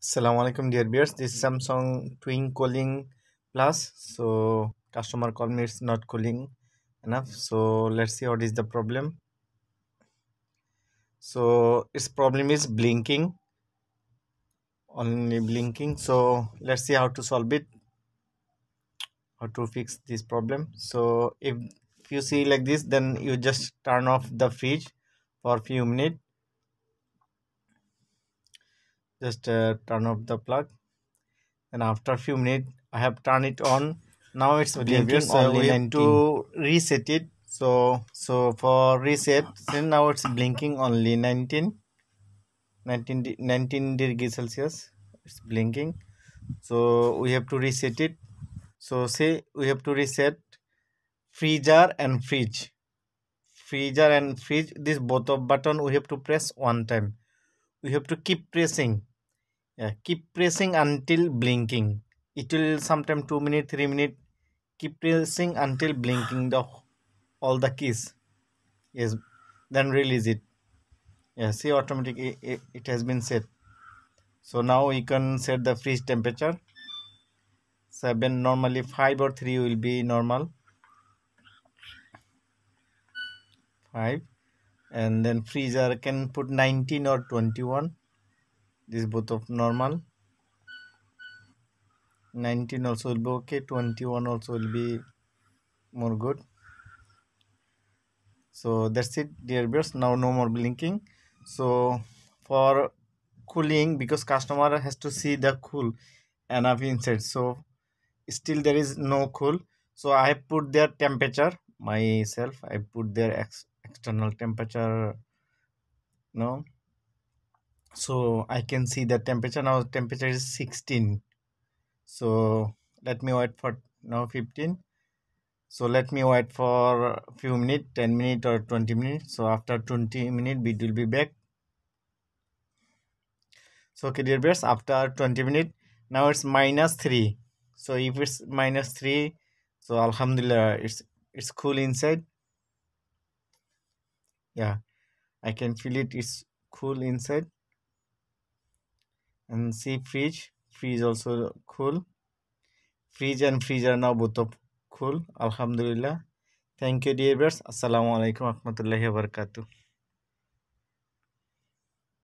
Assalamualaikum dear viewers, this is Samsung Twin Cooling Plus. So customer called me, it's not cooling enough. So let's see what is the problem. So its problem is blinking, only blinking. So let's see how to solve it, how to fix this problem. So if you see like this, then you just turn off the fridge for a few minutes. Just turn off the plug, and after a few minutes I have turned it on. Now it's blinking only we have 19. To reset it, so for reset, then now it's blinking only 19 degrees Celsius. It's blinking, so we have to reset it. So say we have to reset freezer and fridge, this both of button we have to press one time. We have to keep pressing. Yeah, keep pressing until blinking. It will sometime 2 minutes, 3 minutes. Keep pressing until blinking all the keys. Yes, then release it. Yeah, see automatically it has been set. So now we can set the freeze temperature. 7, normally 5 or 3 will be normal. 5, and then freezer can put 19 or 21. This both of normal. 19 also will be okay. 21 also will be more good. So that's it dear viewers, now no more blinking. So for cooling, because customer has to see the cool enough inside, so still there is no cool, so I put their temperature myself. I put their external temperature, no, so I can see the temperature. Now temperature is 16. So let me wait for now 15. So let me wait for a few minutes, 10 minutes or 20 minutes. So after 20 minutes we will be back. So okay dear viewers, after 20 minutes, now it's -3. So if it's -3, so alhamdulillah, it's cool inside. Yeah, I can feel it's cool inside. And see fridge also cool. Fridge and freezer now both of cool, alhamdulillah. Thank you dear viewers. Assalamu alaikum warahmatullahi wabarakatuh.